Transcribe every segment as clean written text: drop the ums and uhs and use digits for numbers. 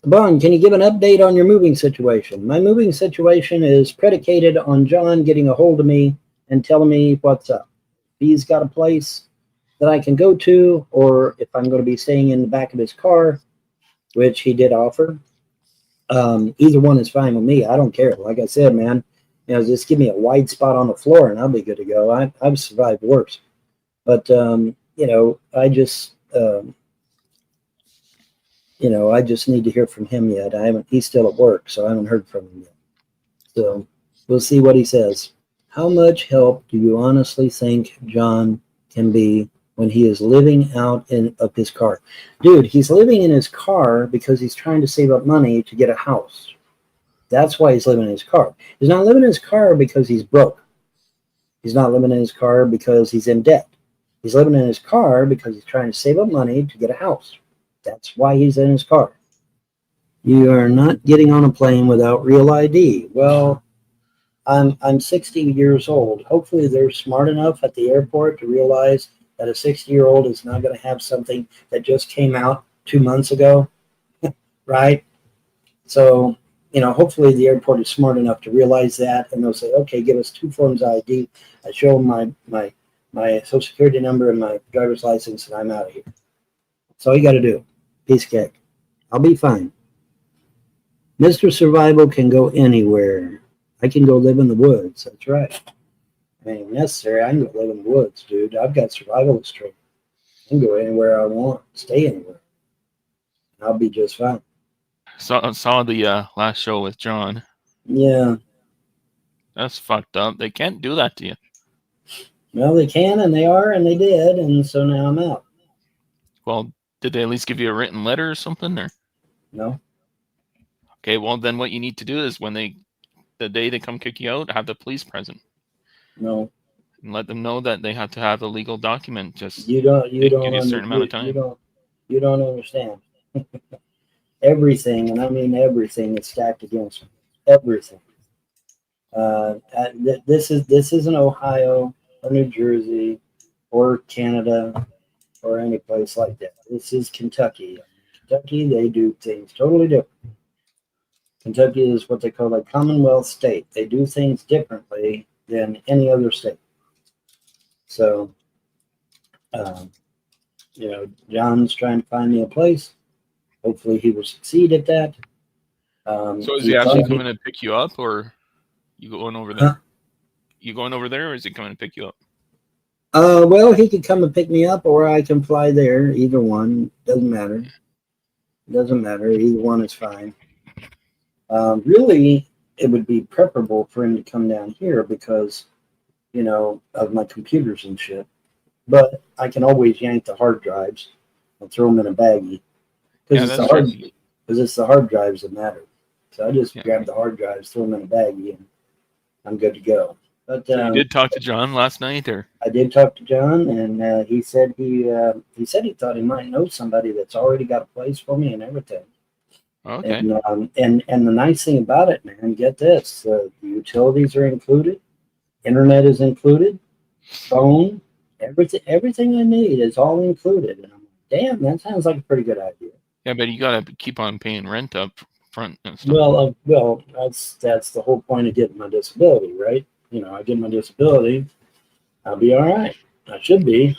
Bon, can you give an update on your moving situation? My moving situation is predicated on John getting a hold of me and telling me what's up. If he's got a place that I can go to, or if I'm going to be staying in the back of his car, which he did offer. Either one is fine with me. I don't care. Like I said, man, just give me a wide spot on the floor and I'll be good to go. I've survived worse. But, I just need to hear from him yet. He's still at work, so I haven't heard from him yet. So we'll see what he says. How much help do you honestly think John can be when he is living out of his car? Dude, he's living in his car because he's trying to save up money to get a house. That's why he's living in his car. He's not living in his car because he's broke. He's not living in his car because he's in debt. He's living in his car because he's trying to save up money to get a house. That's why he's in his car. You are not getting on a plane without real ID. Well, I'm 60 years old. Hopefully they're smart enough at the airport to realize that a 60-year-old is not going to have something that just came out 2 months ago, right? So, hopefully the airport is smart enough to realize that, and they'll say, okay, give us 2 forms of ID. I show them my social security number and my driver's license, and I'm out of here. That's all you got to do. Piece of cake. I'll be fine. Mr. Survival can go anywhere. I can go live in the woods. That's right. I mean, necessary. I can go live in the woods, dude. I've got survivalist training. I can go anywhere I want, stay anywhere. I'll be just fine. Saw the last show with John. Yeah. That's fucked up. They can't do that to you. Well, they can, and they are, and they did, and so now I'm out. Well, did they at least give you a written letter or something, or? No. Okay, well then what you need to do is the day they come kick you out, have the police present. No. And let them know that they have to have a legal document. Just you don't give you a certain amount of time. You don't understand. Everything, and I mean everything, is stacked against me. Everything. This isn't Ohio or New Jersey or Canada or any place like that. This is Kentucky. Kentucky, they do things totally different. Kentucky is what they call a Commonwealth state. They do things differently than any other state. So, John's trying to find me a place. Hopefully he will succeed at that. So is he actually coming to pick you up, or you going over there? Huh? You going over there, or is he coming to pick you up? Well, he could come and pick me up, or I can fly there. Either one. Doesn't matter. Doesn't matter. Either one is fine. Really, it would be preferable for him to come down here because, of my computers and shit. But I can always yank the hard drives and throw them in a baggie. Because it's the hard drives that matter. So I just grab the hard drives, throw them in a baggie, and I'm good to go. But so you did talk to John last night, or? I did talk to John, and he said he thought he might know somebody that's already got a place for me and everything. Okay. And the nice thing about it, man, get this: the utilities are included, internet is included, phone, everything I need is all included. And I'm like, damn, that sounds like a pretty good idea. Yeah, but you gotta keep on paying rent up front and stuff. Well, that's the whole point of getting my disability, right? I get my disability, I'll be all right. I should be,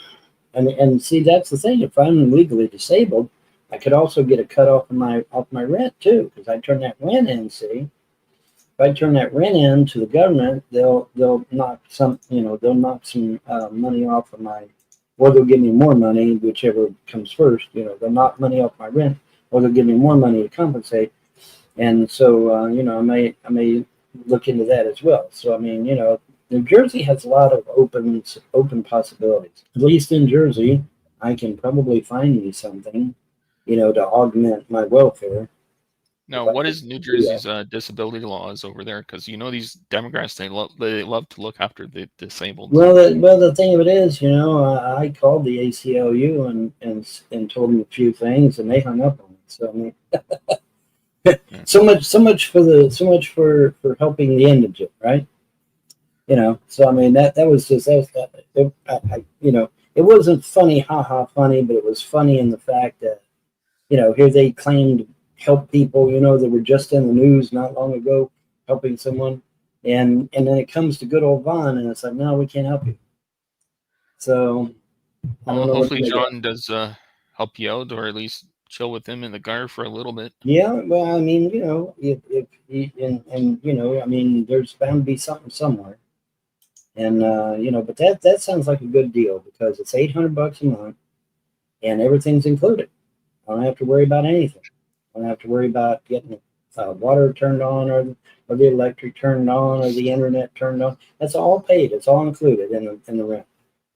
and see, that's the thing. If I'm legally disabled, I could also get a cut off my rent too, because I turn that rent in. See, if I turn that rent in to the government, they'll knock some money off of my, or they'll give me more money, whichever comes first. They'll knock money off my rent, or they'll give me more money to compensate. And so, I may look into that as well. So, I mean, New Jersey has a lot of open possibilities. At least in Jersey, I can probably find me something, to augment my welfare. Now, what is New Jersey's disability laws over there? Because these Democrats, they love to look after the disabled. Well, the thing of it is, I called the ACLU and told them a few things, and they hung up on it. So I mean. So much for helping the indigent, right? So I mean that was just it wasn't funny, funny, but it was funny in the fact that here they claimed help people, that were just in the news not long ago, helping someone. And then it comes to good old Vaughn, and it's like, no, we can't help you. So I don't Well, know what to hopefully make of it. John does help you out, or at least chill with him in the car for a little bit. Yeah, well, I mean, if and I mean, there's bound to be something somewhere. And but that sounds like a good deal because it's $800 a month and everything's included. I don't have to worry about anything. I don't have to worry about getting water turned on or the electric turned on or the internet turned on. That's all paid. It's all included in the rent.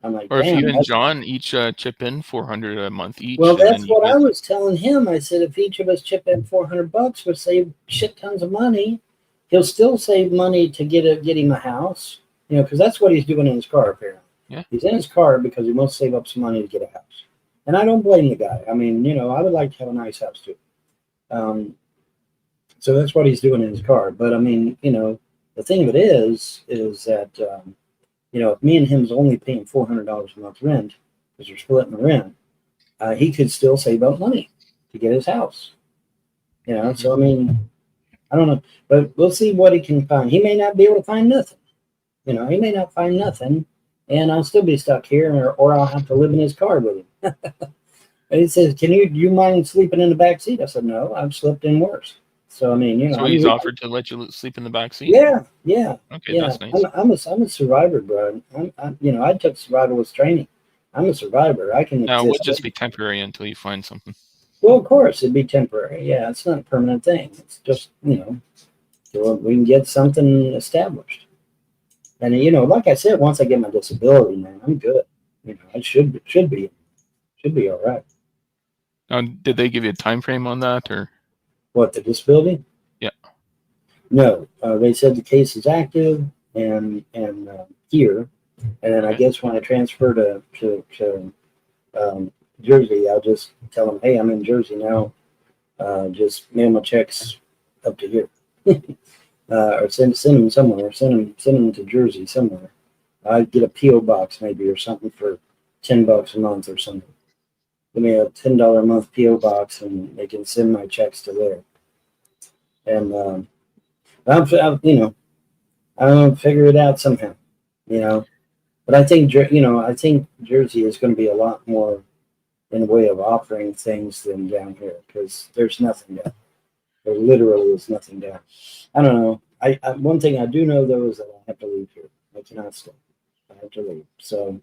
I'm like, Or if damn. you and John each chip in $400 a month Well, each, and then that's you what I guys. was telling him. I said if each of us chip in $400, we'll save shit tons of money. He'll still save money to get him a house, because that's what he's doing in his car apparently. Yeah. He's in his car because he wants to save up some money to get a house, and I don't blame the guy. I mean, I would like to have a nice house too. So that's what he's doing in his car. But I mean, the thing of it is that if me and him's only paying $400 a month rent because we're splitting the rent. He could still save up money to get his house. So I mean, I don't know, but we'll see what he can find. He may not be able to find nothing. He may not find nothing, and I'll still be stuck here, or I'll have to live in his car with him. And he says, "Do you mind sleeping in the back seat?" I said, "No, I've slept in worse." So I mean, So he's offered to let you sleep in the back seat. Yeah. Okay, that's nice. I'm a survivor, bro. I took survivalist training. I'm a survivor. I can Now it would exist. just be temporary until you find something. Well, of course, it'd be temporary. Yeah, it's not a permanent thing. It's just, till we can get something established. And like I said, once I get my disability, man, I'm good. I should be all right. Now, did they give you a time frame on that, or? What, the disability? Yeah. No, they said the case is active and here, and then I guess when I transfer to Jersey, I'll just tell them, hey, I'm in Jersey now. Just mail my checks up to here, or send them somewhere. Send them to Jersey somewhere. I'd get a PO box maybe or something for $10 a month or something. Give me a $10 a month PO box, and they can send my checks to there. And I'll figure it out somehow. But I think Jersey is going to be a lot more in the way of offering things than down here because there's nothing down. There literally is nothing down. I don't know. I one thing I do know though is that I have to leave here. I cannot stay. I have to leave. So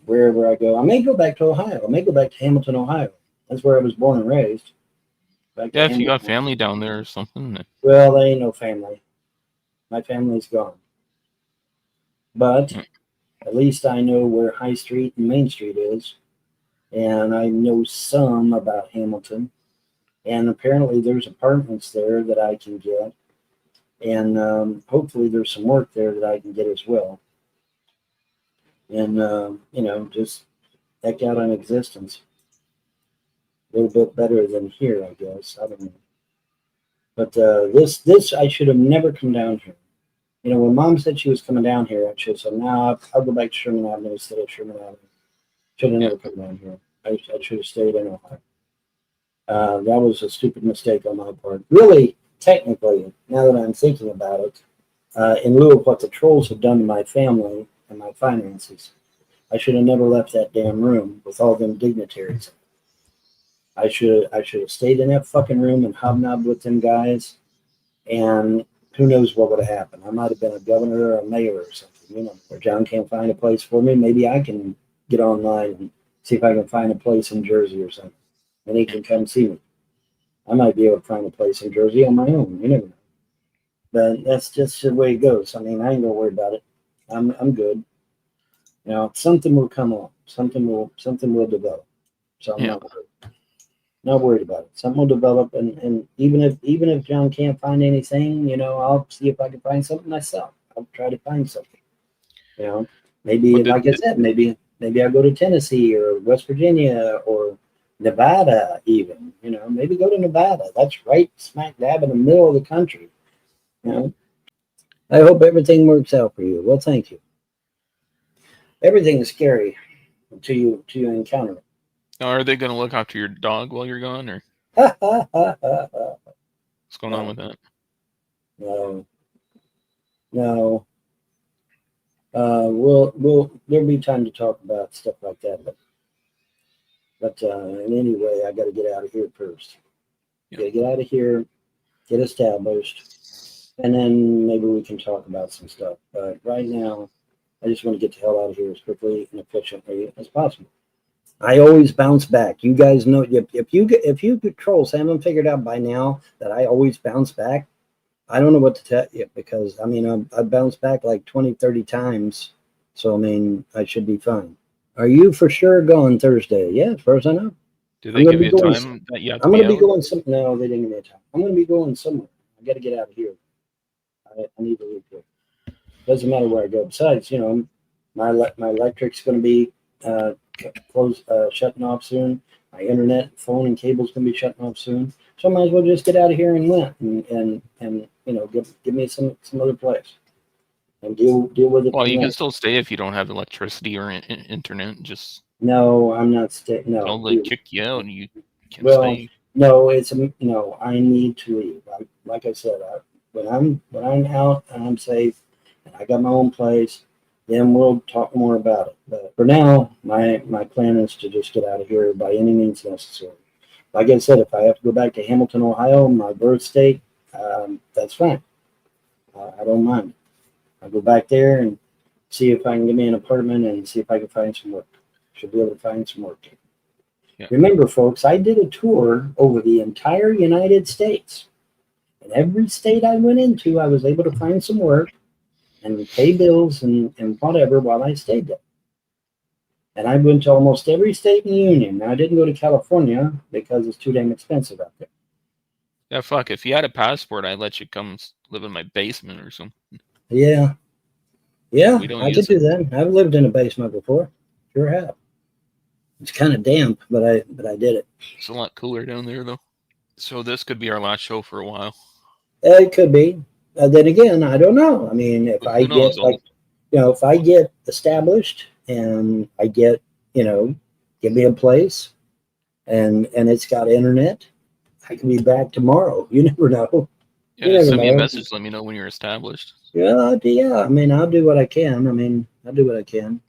wherever I go, I may go back to Ohio. I may go back to Hamilton, Ohio. That's where I was born and raised. Yeah, if you got family down there or something. Well, there ain't no family. My family's gone. But at least I know where High Street and Main Street is. And I know some about Hamilton. And apparently there's apartments there that I can get. And hopefully there's some work there that I can get as well. And, just heck out on existence. A little bit better than here, I guess. I don't know. But this I should have never come down here. When Mom said she was coming down here, I should have said, no, I'll go back to Sherman Avenue instead of Sherman Avenue. Should have never come down here. I should have stayed in Ohio. That was a stupid mistake on my part. Really, technically, now that I'm thinking about it, in lieu of what the trolls have done to my family and my finances, I should have never left that damn room with all them dignitaries. I should have stayed in that fucking room and hobnobbed with them guys, and who knows what would have happened. I might have been a governor or a mayor or something, Or John can't find a place for me. Maybe I can get online and see if I can find a place in Jersey or something. And he can come see me. I might be able to find a place in Jersey on my own. You never know. But that's just the way it goes. I mean, I ain't gonna worry about it. I'm good. Something will come along. Something will develop. So I'm not worried about it. Something will develop, and even if John can't find anything, I'll see if I can find something myself. I'll try to find something. Maybe like I said, maybe I'll go to Tennessee or West Virginia or Nevada even. Maybe go to Nevada. That's right smack dab in the middle of the country. I hope everything works out for you. Well, thank you. Everything is scary until you encounter it. Now, are they going to look after your dog while you're gone, or? What's going on with that? No, no. There'll be time to talk about stuff like that, but anyway, I got to get out of here first. Yeah. Got to get out of here, get established, and then maybe we can talk about some stuff. But right now, I just want to get the hell out of here as quickly and efficiently as possible. I always bounce back. You guys know if you trolls haven't figured out by now that I always bounce back. I don't know what to tell you because I mean I've bounced back like 20, 30 times. So I mean I should be fine. Are you for sure going Thursday? Yeah, as far as I know. Do I'm they gonna give be you a going. time that you have to I'm be gonna be out? going some. No, they didn't give me a time. I'm gonna be going somewhere. I got to get out of here. I need to leave here. Doesn't matter where I go. Besides, you know, my electric's gonna be shutting off soon. My internet, phone, and cable's gonna be shutting off soon. So I might as well just get out of here and win, and you know, give me some other place and deal with it Well, from you there. can still stay if you don't have electricity or internet. Just No, I'm not staying. No, they'll like kick you out and you can't well, stay. no, no. I need to leave. Like I said, when I'm out and I'm safe and I got my own place, then we'll talk more about it. But for now, my plan is to just get out of here by any means necessary. Like I said, if I have to go back to Hamilton, Ohio, my birth state, that's fine. I don't mind. I'll go back there and see if I can get me an apartment and see if I can find some work. Should be able to find some work. Yeah. Remember, folks, I did a tour over the entire United States. In every state I went into, I was able to find some work and pay bills and whatever while I stayed there. And I went to almost every state in the union. Now, I didn't go to California because it's too damn expensive out there. Yeah, fuck. If you had a passport, I'd let you come live in my basement or something. Yeah. Yeah, We don't I use could it. do that. I've lived in a basement before. Sure have. It's kind of damp, but I did it. It's a lot cooler down there, though. So this could be our last show for a while. It could be. Then again, I don't know. I mean, if I Who knows? get like, you know, if I get established and I get, you know, give me a place and it's got internet, I can be back tomorrow. You never know. Yeah, You just never send me a know. message. Let me know when you're established. Yeah, yeah. I mean, I'll do what I can. I mean, I'll do what I can.